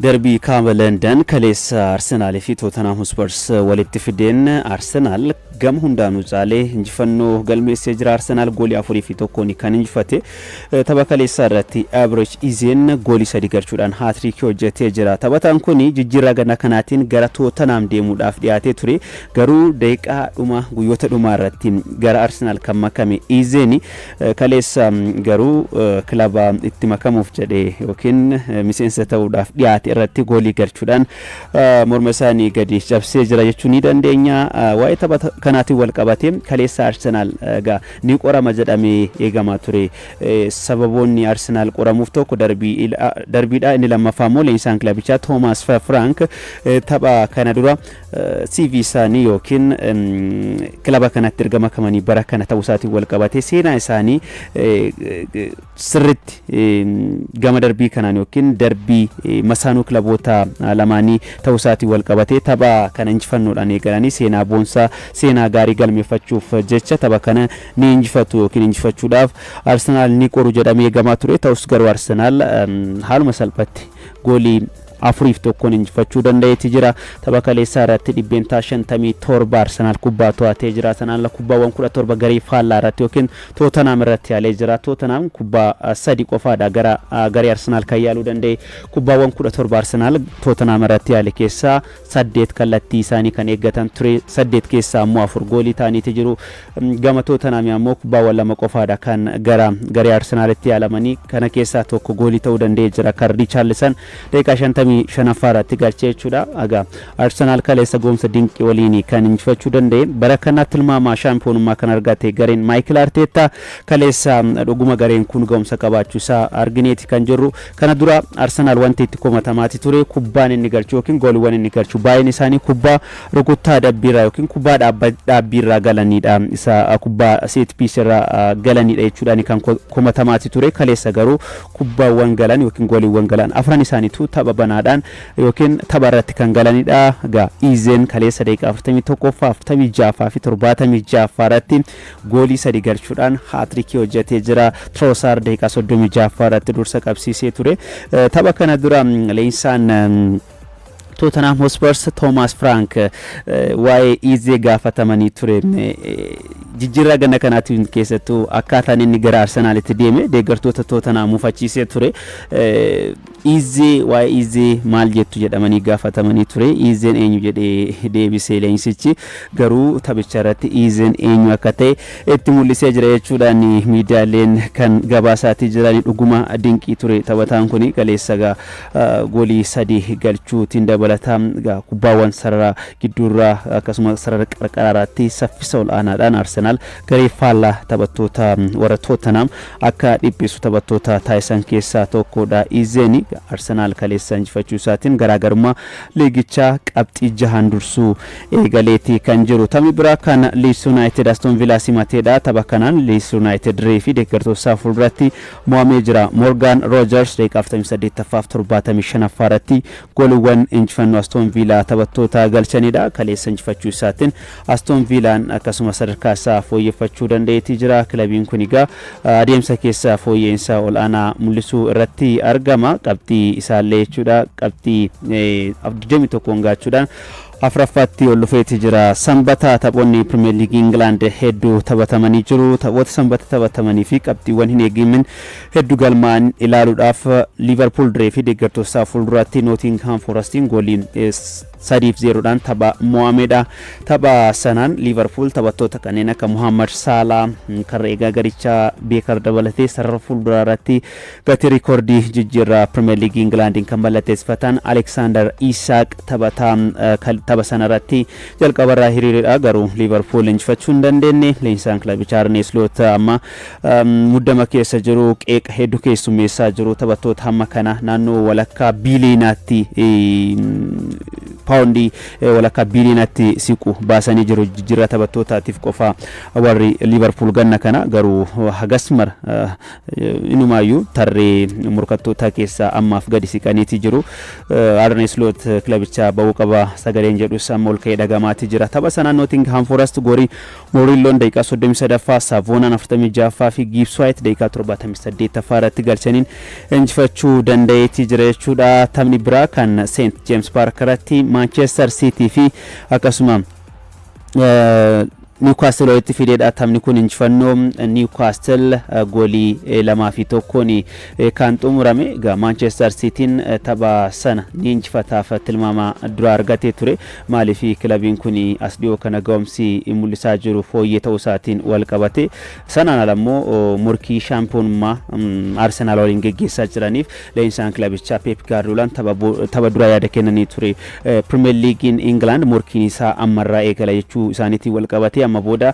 دربي كامل لندن كليس أرسنال في توتنهام سبورس والاتفاقين أرسنال قام هندانو زالي انجفنو قلمي سجر أرسنال غولي أفوري في توكوني كان انجفته تبا كليس راتي أبرج إزين غولي سديقر شوران هاتريكي وجهتي جرا تبا تنكوني ججيرا غنا كناتين غرا توتنهام ديمو دافدياتي توري غرو ديكا دوما غيوتا دوما راتين غرا أرسنال كما كمي إزيني كليس غرو كلابا اتمكاموف جدي وكين مسينسة توداف دياتي irratti goolii galchuudhaan mormasaanii gadi cabsee jira jechuun ni dandeenya waa'ee tapha kanaatiin wal qabatee kaleessa Arsenal ga ni qorama jedhamee eegamaa ture sababoonni Arsenal qoramuuf tokko darbiidha inni lammaffaa immoo leensaan kilabichaa Thomas Frank tapha kana dura CV isaanii yookiin kilaba kanatti ergama kamanii bara kana ta'uu isaatiin wal qabatee seenaa isaanii sirriitti gama darbii kanaan yookiin darbii masaanuu klaboota lamaanii ta'uu isaatiin wal qabatee tapha kana injifannoodhaan eegalanii seenaa boonsaa seenaa gaarii galmeeffachuuf jecha tapha kana ni injifatu yookiin injifachuudhaaf Arsenal ni qoru jedhamee eegamaa ture ta'us garuu Arsenal haaluma salphatti goolii afuriif tokkoon injifachuu dandeetti jira tapha kaleessaa irratti dhibbeentaa 57 Arsenal kubbaa to'atee jira Arsenal kubbaawwan 17 garee faallaa irratti yookiin Tottenham irratti yaalee jira Tottenham kubbaa 3 qofaadha gara garee Arsenal kan yaaluu danda'e kubbaawwan 17 Arsenal Tottenham irratti yaale keessaa 8 kallattii isaanii kan eeggatan ture 8 keessaa immoo 4 goolii ta'aniiti jiru gama Tottenham immoo kubbaawwan 2 qofaadha kan gara garee Arsenalitti yaalamanii kana keessaa tokko goolii ta'uu danda'e jira kan Richarlison daqiiqaa 50 shanafaratti galchee jechuudha aga Arsenal kaleessa goomsa dinqii waliin kan injifachuu danda'e bara kana tilmaama shaampiyoonummaa kan argate gareen Mikel Arteta kaleessa dhuguma gareen kun goomsa qabaachuu isaa argineeti kan jirru kana dura Arsenal wanti itti komatamaati ture kubbaan inni galchu yookiin gooliiwwan inni galchu baay'een isaanii kubbaa rukuttaa dabbiirraa yookiin kubbaa dhaabbiirraa galanidha isa kubbaa set piece irraa galanidha jechuudhaan kan komatamaati ture kaleessa garuu kubbaawwan galan yookiin gooliiwwan galan afran isaaniitu tapha banaa yookiin tapha irratti kan galanidha ga Izen kaleessa daqiiqaa 41 46 fi 76 irratti goolii 3 galchuudhaan haatriikii hojjetee jira Trossard daqiiqaa 36 irratti dursa qabsiisee ture tapha kana dura leensaan Tottenham Hotspur Thomas Frank waa'ee Ize gaafatamanii ture jijjiirraa ganna kanaatiin keessattuu akkaataan inni gara Arsenalitti deeme deeggartoota Tottenham mufachiisee ture Ize waa'ee Ize maal jettu jedhamanii gaafatamanii ture Izen eenyu jedhee deebisee leensichi garuu taphicha irratti Izen eenyu akka ta'e itti mul'isee jira jechuudhaan miidiyaaleen kan gabaasaatti jiranii dhuguma dinqii ture taphataan kuni kaleessa goolii 3 galchuutiin dabalataan kubbaawwan sarara gidduurraa akkasuma sarara qarqaraatti saffisa olaanaadhaan Arsenal garee faallaa taphattoota warra Tottenham akka dhiphisu taphattoota taasisan keessaa tokkodha Izeni Arsenal kaleessa injifachuu isaatiin garaagarummaa liigichaa qabxii 6 dursuu eegaleetii kan jiru taphni biraa kan Leeds United Aston Villa simateedha tapha kanaan Leeds United reefi deeggartoota fuulduratti mo'amee jira Morgan Rogers daqiiqaa 48 fi 75 irratti gooliiwwan injifannoo Aston Villa taphattoota galchanidha kaleessa injifachuu isaatiin Aston Villaan akkasuma sadarkaa isaa fooyyeffachuu dandeetti jira kilabiin kun egaa adeemsa keessa fooyyeensa olaanaa mul'isuu irratti argama qabxii isaallee jechuudha qabxii 21 gaachuudhaan afraffaatti ol dhufeeti jira sanbata taphoonni Premier League England hedduu taphatamanii jiru taphoota sanbata taphatamanii fi qabxiiwwan hin eegimin hedduu galmaan ilaaluudhaaf Liverpool reefi deeggartoota fuulduratti Nottingham Forestiin gooliin 3-0 dhaan tapha mo'ameedha tapha sanaan Liverpool taphattoota kanneen akka Mohamed Salah kan eegaa garichaa beekar dabalatee sarara fuulduraa irratti gatii rikoordii jijjiirraa Premier League England kan mallatteessifatan Alexander Isak tapha sanarratti jalqabarraa hiriiridha garuu Liverpool injifachuu hin dandeenye leensaan kilabichaa Arne Slot amma muddama keessa jiru qeeqa hedduu keessummeessaa jiru taphattoota hamma kana naannoo walakkaa biiliinaatti paundi walakkaa biliyoonatti siqu baasanii jiru jijjiirraa taphattootaatiif qofa warri Liverpool ganna kana garuu hagasmar inumaayyuu tarree morkattoota keessaa ammaaf gadi siqaniiti jiru. Arne Slot kilabichaa ba'uu qaba sagaleen jedhus amma ol ka'ee dhagamaati jira. Tapha sanaan Nottingham Forest gorii Morilloon daqiiqaa 33ffaa Savoonaan 46ffaa fi Gibbs White daqiiqaa 78ffaa irratti galchaniin injifachuu danda'eeti jira jechuudha. Taphni biraa kan St James Park irratti Manchester City fi akkasuma Newcastle walitti fideedha. Taphni kun injifannoo Newcastle goolii 2-1 kan xumurame. Manchester Cityn tapha sana ni injifataaf tilmaama dura argatee ture. Maaliif kilabiin kun as dhiyoo kana ga'umsi mul'isaa jiru fooyyee ta'uu isaatiin wal qabate. Sanaan alammoo morkii shaampiyoonummaa Arsenal waliin geggeessaa jiraniif leenjisaan kilabichaa Pep Guardiolaan tapha dura yaada kennanii ture. Premier League in England morkiin isaa ammarraa eegala jechuu isaaniitiin wal qabate. Amma booda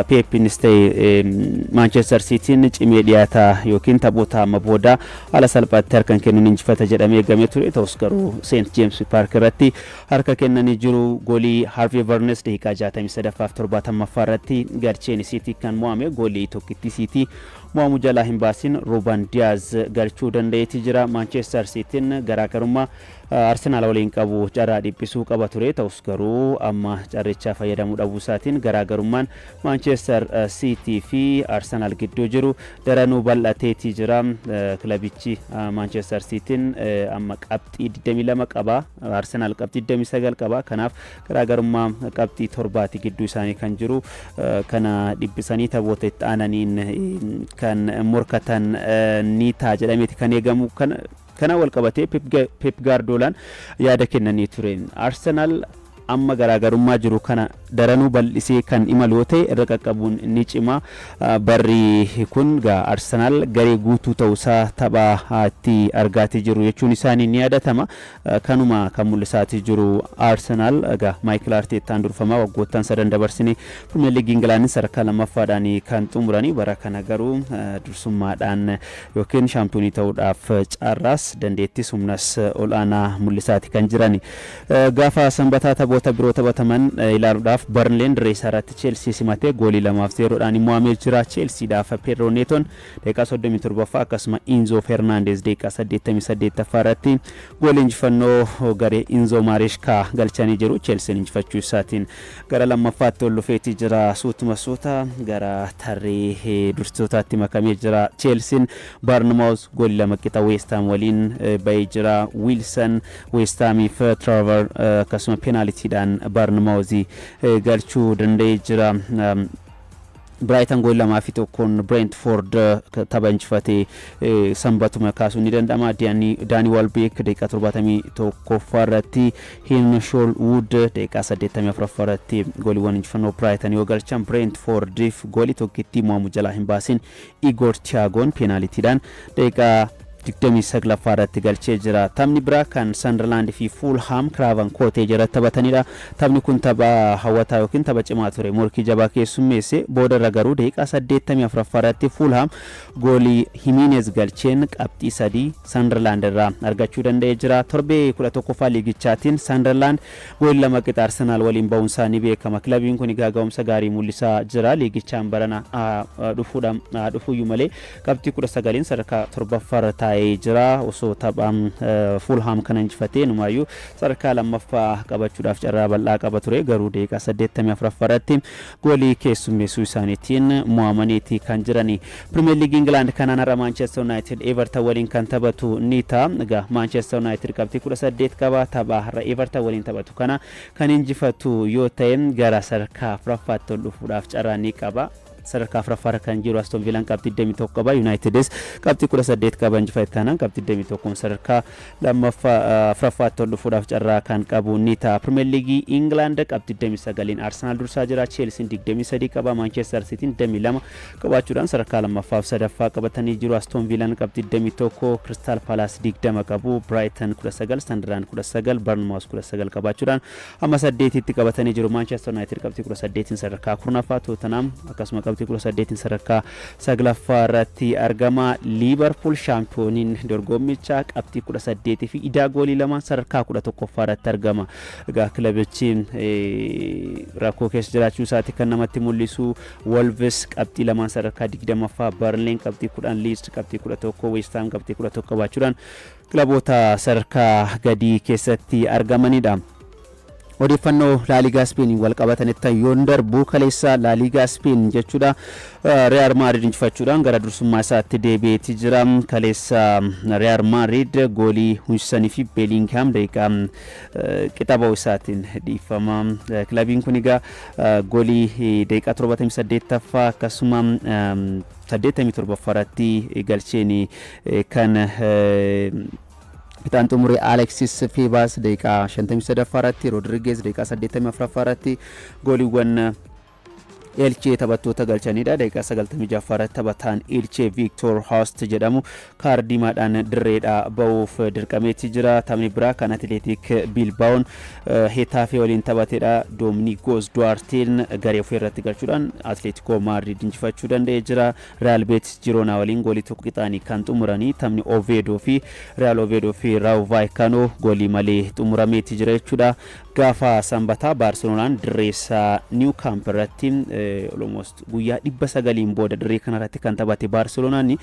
Pep Nistay Manchester Cityn cimee dhiyaataa yookiin taphoota amma booda ala salphaatti harkan kennuun injifata jedhamee eegamee ture. Ta'us garuu St James Park irratti harka kennanii jiru. Goolii Harvey Barnes daqiiqaa 63ffaaf 70ffaa irratti galcheen City kan mo'ame. Goolii tokkitti City mo'amu jalaa hin baasin Ruben Diaz galchuu danda'eeti jira. Manchester Cityn garaagarummaa Arsenal waliin qabu carraa dhiphisuu qaba ture. Ta'us garuu amma carrichaa fayyadamuu dhabuu isaatiin garaagarummaan Manchester City fi Arsenal gidduu jiru daranuu bal'ateeti jira. Kilabichi Manchester Cityn amma qabxii 22 qaba. Arsenal qabxii 29 qaba. Kanaaf garaagarummaa qabxii 7 gidduu isaanii kan jiru. Kana dhiphisanii taphoota itti aananiin kan morkatan ni ta'a jedhameeti kan eegamu. Kana wal qabatee Pep Guardiolaan yaada kennanii ture. Arsenal amma garaagarummaa jiru kana daranuu bal'isee kan imalu yoo ta'e irra qaqqabuun ni cima. Barri kun Arsenal garee guutuu ta'uusaa taphaatti argaatii jiru jechuun isaanii ni yaadatama. Kanuma kan mul'isaati jiru Arsenal Michael Arteetaan durfamaa waggoottan sadan dabarsine Premier League England sadarkaa lammaffaadhaan kan xumuranii bara kana garuu dursummaadhaan yookiin shaampiyoonii ta'uudhaaf carraas dandeettis humnas olaanaa mul'isaati kan jirani. Gaafa sanbataa taphoota biroo taphataman ilaaluudhaaf Burnley reessa irratti Chelsea simatee goolii 2-0dhaan mo'amee jira. Chelseadhaaf Pedro Neto daqiiqaa 37ffaa akkasuma Enzo Fernandez daqiiqaa 88ffaa irratti goolii injifannoo garee Enzo Maresca galchanii jiru. Chelsea injifachuu isaatiin gara lammaffaatti ol dhufeeti jira. Suutuma suuta gara tarree dursitootaatti makamee jira. Chelsea Bournemouth goolii 2 West Ham waliin ba'ee jira. Wilson West Hamiif Trevor akkasuma penaltiidhaan Bournemouth galchuu danda'ee jira. Brighton gool 2-1 Brentford tapha injifatee sanbatuma kaasuun ni danda'ama. Danny Welbeck daqiiqaa 71ffaa irratti Hinshaw Wood daqiiqaa 84ffaa irratti gooliiwwan injifannoo Brighton yoo galchan Brentfordiif goolii tokkitti mo'amu jalaa hin baasin Igor Thiagoon penaltiidhaan daqiiqaa 29ffaa irratti galchee jira. Taphni biraa kan Sunderland fi Fulham Craven Cottage irratti taphatanidha. Taphni kun tapha hawwataa yookiin tapha cimaa ture. Morkii jabaa keessummeesse booda irra garuu daqiiqaa 84ffaa irratti Fulham goolii Jimenez galcheen qabxii 3 Sunderland irraa argachuu danda'ee jira. Torbee 11ffaa liigichaatiin Sunderland goolii 2 qixa Arsenal waliin ba'uun isaanii beekama. Kilabiin kun ga'umsa gaarii mul'isaa jira. Liigichaan barana dhufuuyyuu malee qabxii 19 sadarkaa 7ffaa irra jira. Osoo taphaan Fulham kana injifatee numaayyuu sadarkaa lammaffaa qabachuudhaaf carraa bal'aa qaba ture. Garuu daqiiqaa 84ffaa irratti goolii keessummeessuu isaaniitiin mo'amaniiti kan jirani. Premier League England kanaan irra Manchester United Everton waliin kan taphatu ni ta'a. Manchester United qabxii 18 qaba. Tapha har'a Everton waliin taphatu kana kan injifatu yoo ta'e gara sadarkaa afuraffaatti ol dhufuudhaaf carraa ni qaba. sadarkaa afuraffaa kan jiru Aston Villa qabxii 21 qaba. Unitedis qabxii 18 qaba. Injifate kanaan qabxii 21 sadarkaa lammaffaa afuraffaatti ol dhufuudhaaf carraa kan qabu ni ta'a. Premier League England qabxii 29 Arsenal dursaa jira. Chelsea 23 qaba. Manchester City 22 qabaachuudhaan sadarkaa lammaffaaf sadaffaa qabatanii jiru. Aston Villa qabxii 21, Crystal Palace 20 qabu. Brighton 19, Sunderland 19, Bournemouth 19 qabaachuudhaan amma 8tti qabatanii jiru. Manchester United qabxii 18 sadarkaa kurnaffaa, Tottenham akkasuma qabxii 18 sadarkaa saglaffaarratti argama. Liverpool shaampiyooniin dorgommichaa qabxii 18 fi idaa goolii 2 sadarkaa 11ffaarratti argama. Egaa kilabichi rakkoo keessa jiraachuu isaati kan namatti mul'isu. Wolves qabxii 2 sadarkaa 20ffaa, Burnley qabxii 10, Leeds qabxii 11, West Ham qabxii 11 qabaachuudhaan kilaboota sadarkaa gadii keessatti argamanidha. odeeffannoo laaligaa Spain wal qabatanitti yoon darbu kaleessa laaligaa Spain jechuudha Real Madrid injifachuudhaan gara dursummaa isaatti deebi'eeti jira. Kaleessa Real Madrid goolii Huijsanii fi Bellingham daqiiqaa qixaboo isaatiin dhiifama. Kilabiin kun egaa goolii daqiiqaa 78ffaa akkasuma 87ffaarratti galcheen kan Pitaan xumuree Alexis Febas daqiiqaa 53ffaarratti, Rodriguez daqiiqaa 84ffaarratti gooliiwwan Elche taphattoota galchanidha. Daqiiqaa 96ffaarratti taphataan Elche Victor Host jedhamu kaardiimaadhaan dirreedha ba'uuf dirqameetti jira. Taphni biraa kan Athletic Bilbao'n Hetafe waliin taphatedha. Domingos Duarteen garee ofii irratti galchuudhaan Atletico Madrid injifachuu danda'ee jira. Real Betis Girona waliin goolii tokko qixaanii kan xumuranii taphni Oviedo fi Real Oviedo fi Rayo Vallecano goolii malee xumurameetti jira jechuudha. Gaafa Sanbataa Barcelonaan dirreessa New Camp irratti almost guyyaa 900 booda dirree kanarratti kan taphate Barcelonaan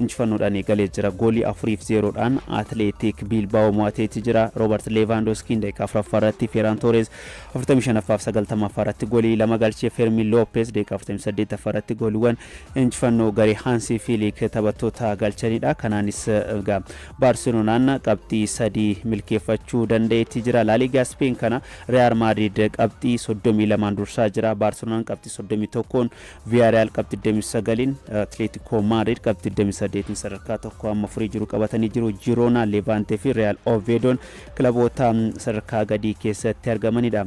injifannoodhaan eegalee jira. Goolii 4-0dhaan Athletic Bilbao mo'ateetti jira. Robert Lewandowski daqiiqaa 4ffaarratti, Ferran Torres 45ffaaf 90ffaarratti goolii 2 galchee, Fermin Lopez daqiiqaa 48ffaarratti gooliiwwan injifannoo garee Hansi Flick taphattoota galchanidha. Kanaanis Barcelonaan qabxii 3 milkeeffachuu danda'eetti jira. La Liga Spain kana Real Madrid qabxii 32 dursaa jira. Barcelonaan qabxii 31, Villarreal qabxii 29, Atletico Madrid qabxii 8 sadarkaa tokko amma furii jiru qabatanii jiru. Girona, Levante fi Real Oviedo'n kilaboota sadarkaa gadii keessatti argamanidha.